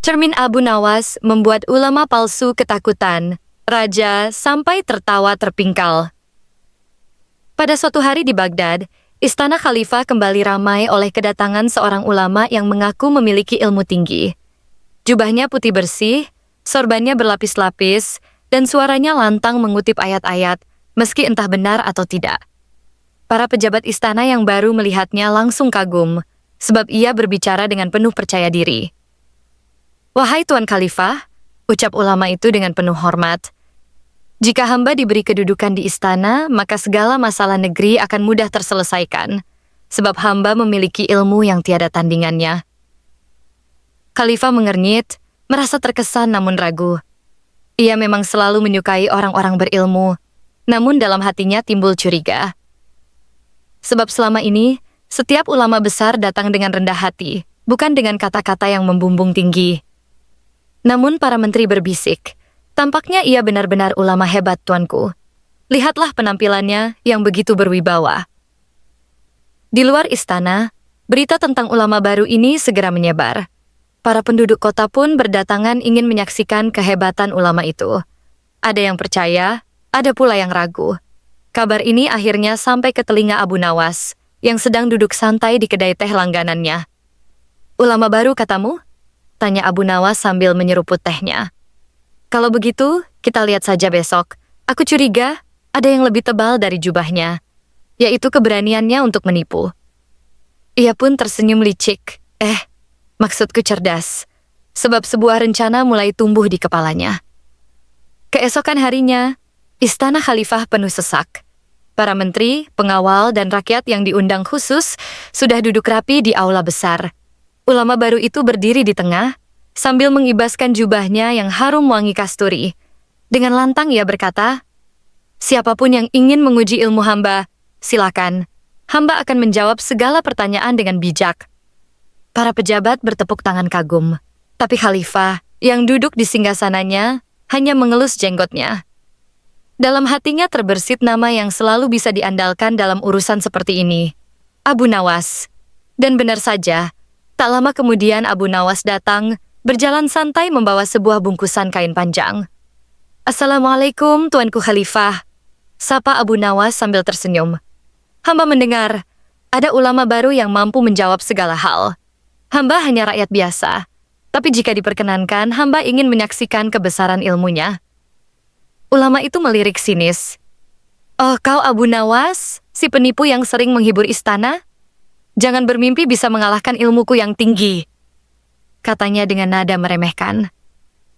Cermin Abu Nawas membuat ulama palsu ketakutan. Raja sampai tertawa terpingkal. Pada suatu hari di Baghdad, istana khalifah kembali ramai oleh kedatangan seorang ulama yang mengaku memiliki ilmu tinggi. Jubahnya putih bersih, sorbannya berlapis-lapis, dan suaranya lantang mengutip ayat-ayat, meski entah benar atau tidak. Para pejabat istana yang baru melihatnya langsung kagum, sebab ia berbicara dengan penuh percaya diri. "Wahai Tuan Khalifah," ucap ulama itu dengan penuh hormat, "jika hamba diberi kedudukan di istana, maka segala masalah negeri akan mudah terselesaikan, sebab hamba memiliki ilmu yang tiada tandingannya." Khalifah mengernyit, merasa terkesan namun ragu. Ia memang selalu menyukai orang-orang berilmu, namun dalam hatinya timbul curiga. Sebab selama ini, setiap ulama besar datang dengan rendah hati, bukan dengan kata-kata yang membumbung tinggi. Namun para menteri berbisik, "Tampaknya ia benar-benar ulama hebat, tuanku. Lihatlah penampilannya yang begitu berwibawa." Di luar istana, berita tentang ulama baru ini segera menyebar. Para penduduk kota pun berdatangan ingin menyaksikan kehebatan ulama itu. Ada yang percaya, ada pula yang ragu. Kabar ini akhirnya sampai ke telinga Abu Nawas, yang sedang duduk santai di kedai teh langganannya. "Ulama baru katamu?" tanya Abu Nawas sambil menyeruput tehnya. "Kalau begitu, kita lihat saja besok. Aku curiga ada yang lebih tebal dari jubahnya, yaitu keberaniannya untuk menipu." Ia pun tersenyum licik. Maksudku cerdas, sebab sebuah rencana mulai tumbuh di kepalanya. Keesokan harinya, istana khalifah penuh sesak. Para menteri, pengawal, dan rakyat yang diundang khusus sudah duduk rapi di aula besar. Ulama baru itu berdiri di tengah, sambil mengibaskan jubahnya yang harum wangi kasturi. Dengan lantang ia berkata, "Siapapun yang ingin menguji ilmu hamba, silakan. Hamba akan menjawab segala pertanyaan dengan bijak." Para pejabat bertepuk tangan kagum, tapi khalifah yang duduk di singgasananya hanya mengelus jenggotnya. Dalam hatinya terbersit nama yang selalu bisa diandalkan dalam urusan seperti ini, Abu Nawas. Dan benar saja, tak lama kemudian Abu Nawas datang, berjalan santai membawa sebuah bungkusan kain panjang. "Assalamualaikum, Tuanku Khalifah," sapa Abu Nawas sambil tersenyum. "Hamba mendengar, ada ulama baru yang mampu menjawab segala hal. Hamba hanya rakyat biasa, tapi jika diperkenankan, hamba ingin menyaksikan kebesaran ilmunya." Ulama itu melirik sinis. "Oh, kau Abu Nawas, si penipu yang sering menghibur istana? Jangan bermimpi bisa mengalahkan ilmuku yang tinggi," katanya dengan nada meremehkan.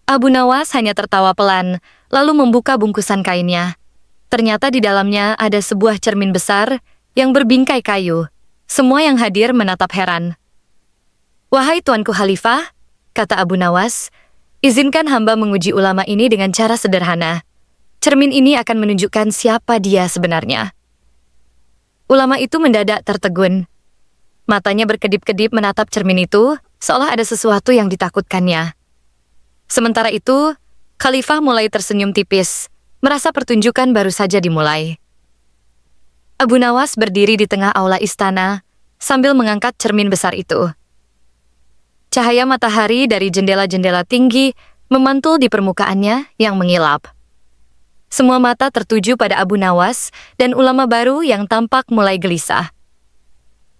Abu Nawas hanya tertawa pelan, lalu membuka bungkusan kainnya. Ternyata di dalamnya ada sebuah cermin besar yang berbingkai kayu. Semua yang hadir menatap heran. "Wahai Tuanku Khalifah," kata Abu Nawas, "izinkan hamba menguji ulama ini dengan cara sederhana. Cermin ini akan menunjukkan siapa dia sebenarnya." Ulama itu mendadak tertegun. Matanya berkedip-kedip menatap cermin itu, seolah ada sesuatu yang ditakutkannya. Sementara itu, Khalifah mulai tersenyum tipis, merasa pertunjukan baru saja dimulai. Abu Nawas berdiri di tengah aula istana, sambil mengangkat cermin besar itu. Cahaya matahari dari jendela-jendela tinggi memantul di permukaannya yang mengilap. Semua mata tertuju pada Abu Nawas dan ulama baru yang tampak mulai gelisah.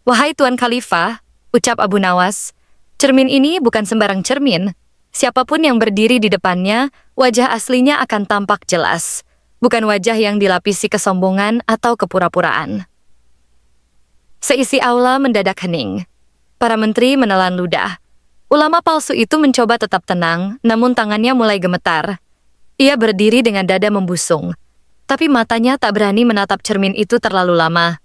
"Wahai Tuan Khalifah," ucap Abu Nawas, "cermin ini bukan sembarang cermin. Siapapun yang berdiri di depannya, wajah aslinya akan tampak jelas, bukan wajah yang dilapisi kesombongan atau kepura-puraan." Seisi aula mendadak hening. Para menteri menelan ludah. Ulama palsu itu mencoba tetap tenang, namun tangannya mulai gemetar. Ia berdiri dengan dada membusung, tapi matanya tak berani menatap cermin itu terlalu lama.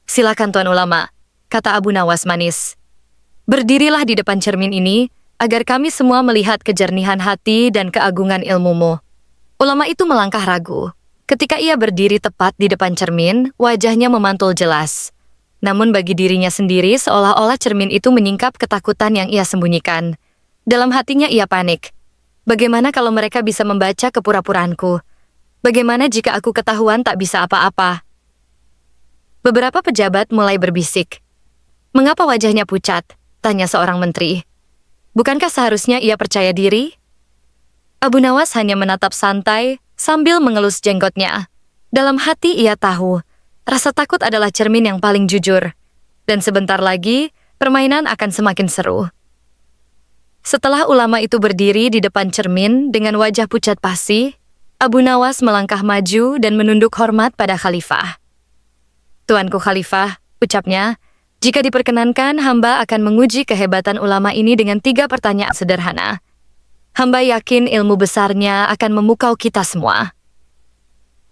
"Silakan Tuan Ulama," kata Abu Nawas manis. "Berdirilah di depan cermin ini, agar kami semua melihat kejernihan hati dan keagungan ilmumu." Ulama itu melangkah ragu. Ketika ia berdiri tepat di depan cermin, wajahnya memantul jelas. Namun bagi dirinya sendiri seolah-olah cermin itu menyingkap ketakutan yang ia sembunyikan. Dalam hatinya ia panik. Bagaimana kalau mereka bisa membaca kepura-puraanku? Bagaimana jika aku ketahuan tak bisa apa-apa? Beberapa pejabat mulai berbisik. "Mengapa wajahnya pucat?" tanya seorang menteri. Bukankah seharusnya ia percaya diri? Abu Nawas hanya menatap santai sambil mengelus jenggotnya. Dalam hati ia tahu, rasa takut adalah cermin yang paling jujur. Dan sebentar lagi, permainan akan semakin seru. Setelah ulama itu berdiri di depan cermin dengan wajah pucat pasi, Abu Nawas melangkah maju dan menunduk hormat pada khalifah. "Tuanku Khalifah," ucapnya, "jika diperkenankan, hamba akan menguji kehebatan ulama ini dengan 3 pertanyaan sederhana. Hamba yakin ilmu besarnya akan memukau kita semua."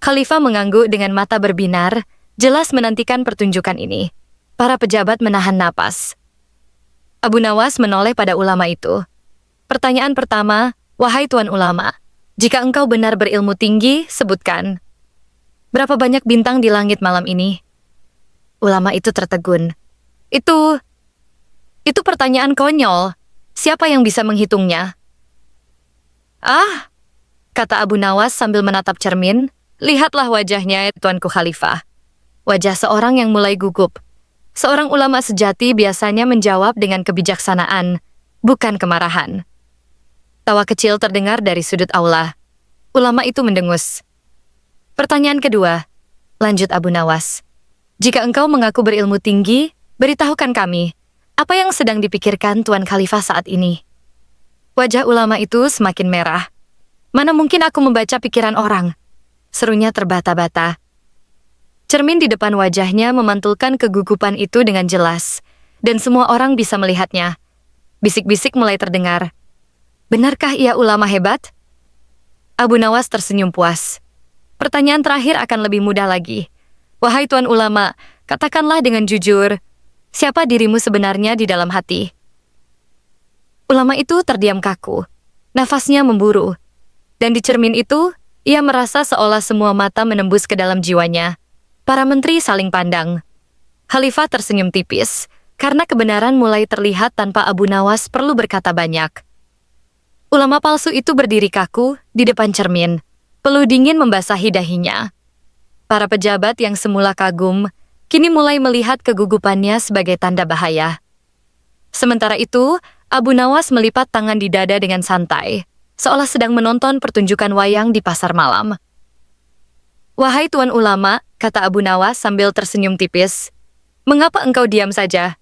Khalifah mengangguk dengan mata berbinar, jelas menantikan pertunjukan ini. Para pejabat menahan napas. Abu Nawas menoleh pada ulama itu. "Pertanyaan pertama, wahai tuan ulama, jika engkau benar berilmu tinggi, sebutkan. Berapa banyak bintang di langit malam ini?" Ulama itu tertegun. Itu pertanyaan konyol. Siapa yang bisa menghitungnya?" "Ah," kata Abu Nawas sambil menatap cermin, "lihatlah wajahnya, tuanku Khalifah. Wajah seorang yang mulai gugup. Seorang ulama sejati biasanya menjawab dengan kebijaksanaan, bukan kemarahan." Tawa kecil terdengar dari sudut aula. Ulama itu mendengus. "Pertanyaan kedua," lanjut Abu Nawas. "Jika engkau mengaku berilmu tinggi, beritahukan kami, apa yang sedang dipikirkan Tuan Khalifah saat ini?" Wajah ulama itu semakin merah. "Mana mungkin aku membaca pikiran orang?" serunya terbata-bata. Cermin di depan wajahnya memantulkan kegugupan itu dengan jelas, dan semua orang bisa melihatnya. Bisik-bisik mulai terdengar. "Benarkah ia ulama hebat?" Abu Nawas tersenyum puas. "Pertanyaan terakhir akan lebih mudah lagi. Wahai tuan ulama, katakanlah dengan jujur, siapa dirimu sebenarnya di dalam hati?" Ulama itu terdiam kaku. Nafasnya memburu. Dan di cermin itu, ia merasa seolah semua mata menembus ke dalam jiwanya. Para menteri saling pandang. Khalifah tersenyum tipis, karena kebenaran mulai terlihat tanpa Abu Nawas perlu berkata banyak. Ulama palsu itu berdiri kaku di depan cermin. Peluh dingin membasahi dahinya. Para pejabat yang semula kagum, kini mulai melihat kegugupannya sebagai tanda bahaya. Sementara itu, Abu Nawas melipat tangan di dada dengan santai, seolah sedang menonton pertunjukan wayang di pasar malam. "Wahai tuan ulama," kata Abu Nawas sambil tersenyum tipis, "mengapa engkau diam saja?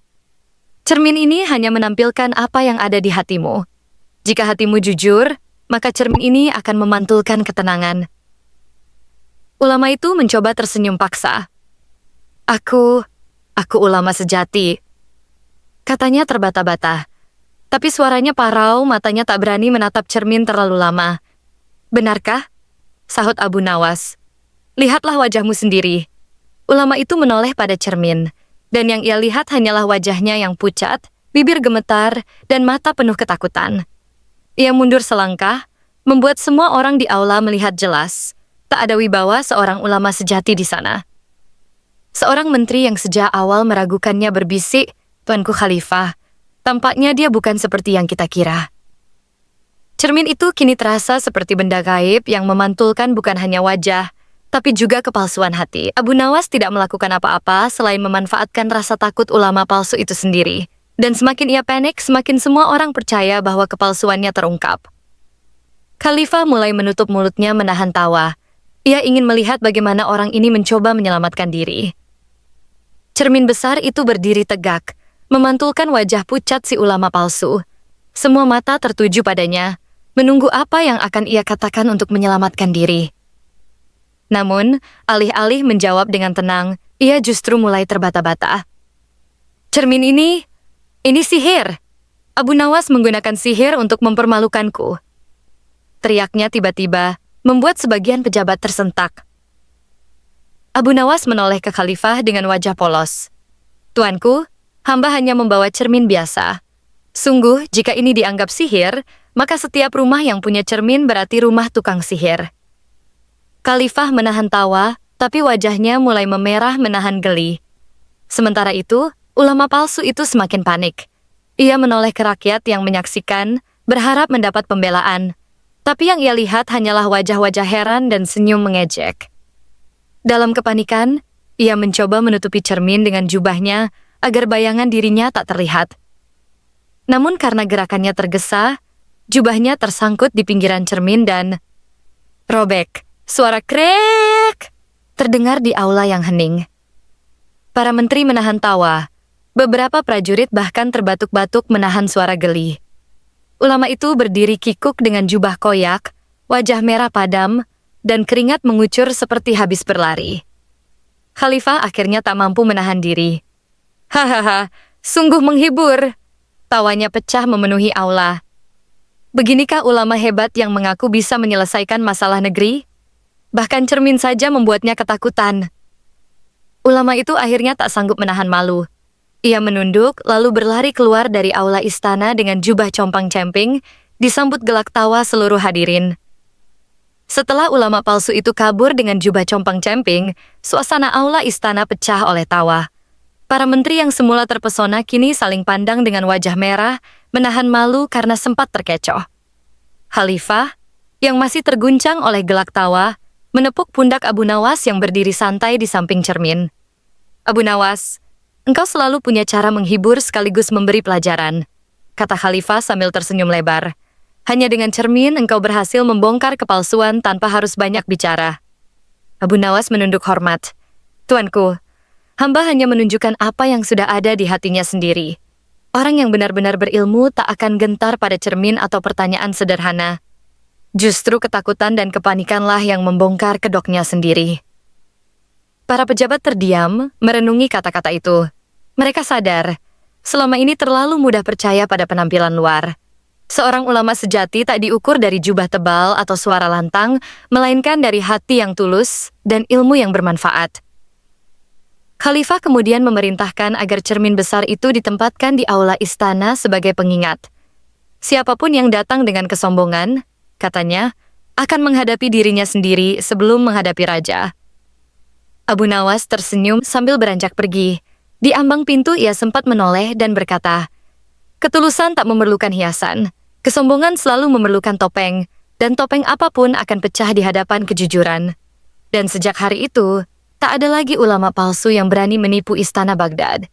Cermin ini hanya menampilkan apa yang ada di hatimu. Jika hatimu jujur, maka cermin ini akan memantulkan ketenangan." Ulama itu mencoba tersenyum paksa. Aku ulama sejati," katanya terbata-bata. Tapi suaranya parau, matanya tak berani menatap cermin terlalu lama. "Benarkah?" sahut Abu Nawas. "Lihatlah wajahmu sendiri." Ulama itu menoleh pada cermin, dan yang ia lihat hanyalah wajahnya yang pucat, bibir gemetar, dan mata penuh ketakutan. Ia mundur selangkah, membuat semua orang di aula melihat jelas. Tak ada wibawa seorang ulama sejati di sana. Seorang menteri yang sejak awal meragukannya berbisik, "Tuanku Khalifah, tampaknya dia bukan seperti yang kita kira." Cermin itu kini terasa seperti benda gaib yang memantulkan bukan hanya wajah, tapi juga kepalsuan hati. Abu Nawas tidak melakukan apa-apa selain memanfaatkan rasa takut ulama palsu itu sendiri. Dan semakin ia panik, semakin semua orang percaya bahwa kepalsuannya terungkap. Khalifah mulai menutup mulutnya menahan tawa. Ia ingin melihat bagaimana orang ini mencoba menyelamatkan diri. Cermin besar itu berdiri tegak, memantulkan wajah pucat si ulama palsu. Semua mata tertuju padanya, menunggu apa yang akan ia katakan untuk menyelamatkan diri. Namun, alih-alih menjawab dengan tenang, ia justru mulai terbata-bata. "Cermin ini sihir. Abu Nawas menggunakan sihir untuk mempermalukanku." Teriaknya tiba-tiba, membuat sebagian pejabat tersentak. Abu Nawas menoleh ke Khalifah dengan wajah polos. "Tuanku, hamba hanya membawa cermin biasa. Sungguh, jika ini dianggap sihir, maka setiap rumah yang punya cermin berarti rumah tukang sihir." Khalifah menahan tawa, tapi wajahnya mulai memerah menahan geli. Sementara itu, ulama palsu itu semakin panik. Ia menoleh ke rakyat yang menyaksikan, berharap mendapat pembelaan. Tapi yang ia lihat hanyalah wajah-wajah heran dan senyum mengejek. Dalam kepanikan, ia mencoba menutupi cermin dengan jubahnya agar bayangan dirinya tak terlihat. Namun karena gerakannya tergesa, jubahnya tersangkut di pinggiran cermin dan robek. Suara krek terdengar di aula yang hening. Para menteri menahan tawa. Beberapa prajurit bahkan terbatuk-batuk menahan suara geli. Ulama itu berdiri kikuk dengan jubah koyak, wajah merah padam, dan keringat mengucur seperti habis berlari. Khalifah akhirnya tak mampu menahan diri. Hahaha, sungguh menghibur. Tawanya pecah memenuhi aula. Beginikah ulama hebat yang mengaku bisa menyelesaikan masalah negeri? Bahkan cermin saja membuatnya ketakutan. Ulama itu akhirnya tak sanggup menahan malu. Ia menunduk, lalu berlari keluar dari aula istana dengan jubah compang-camping, disambut gelak tawa seluruh hadirin. Setelah ulama palsu itu kabur dengan jubah compang-camping, suasana aula istana pecah oleh tawa. Para menteri yang semula terpesona kini saling pandang dengan wajah merah, menahan malu karena sempat terkecoh. Khalifah, yang masih terguncang oleh gelak tawa, menepuk pundak Abu Nawas yang berdiri santai di samping cermin. Abu Nawas, engkau selalu punya cara menghibur sekaligus memberi pelajaran, kata Khalifah sambil tersenyum lebar. Hanya dengan cermin engkau berhasil membongkar kepalsuan tanpa harus banyak bicara. Abu Nawas menunduk hormat. Tuanku, hamba hanya menunjukkan apa yang sudah ada di hatinya sendiri. Orang yang benar-benar berilmu tak akan gentar pada cermin atau pertanyaan sederhana. Justru ketakutan dan kepanikanlah yang membongkar kedoknya sendiri. Para pejabat terdiam, merenungi kata-kata itu. Mereka sadar, selama ini terlalu mudah percaya pada penampilan luar. Seorang ulama sejati tak diukur dari jubah tebal atau suara lantang, melainkan dari hati yang tulus dan ilmu yang bermanfaat. Khalifah kemudian memerintahkan agar cermin besar itu ditempatkan di aula istana sebagai pengingat. Siapapun yang datang dengan kesombongan, katanya, akan menghadapi dirinya sendiri sebelum menghadapi raja. Abu Nawas tersenyum sambil beranjak pergi. Di ambang pintu ia sempat menoleh dan berkata, ketulusan tak memerlukan hiasan, kesombongan selalu memerlukan topeng, dan topeng apapun akan pecah di hadapan kejujuran. Dan sejak hari itu, tak ada lagi ulama palsu yang berani menipu istana Baghdad.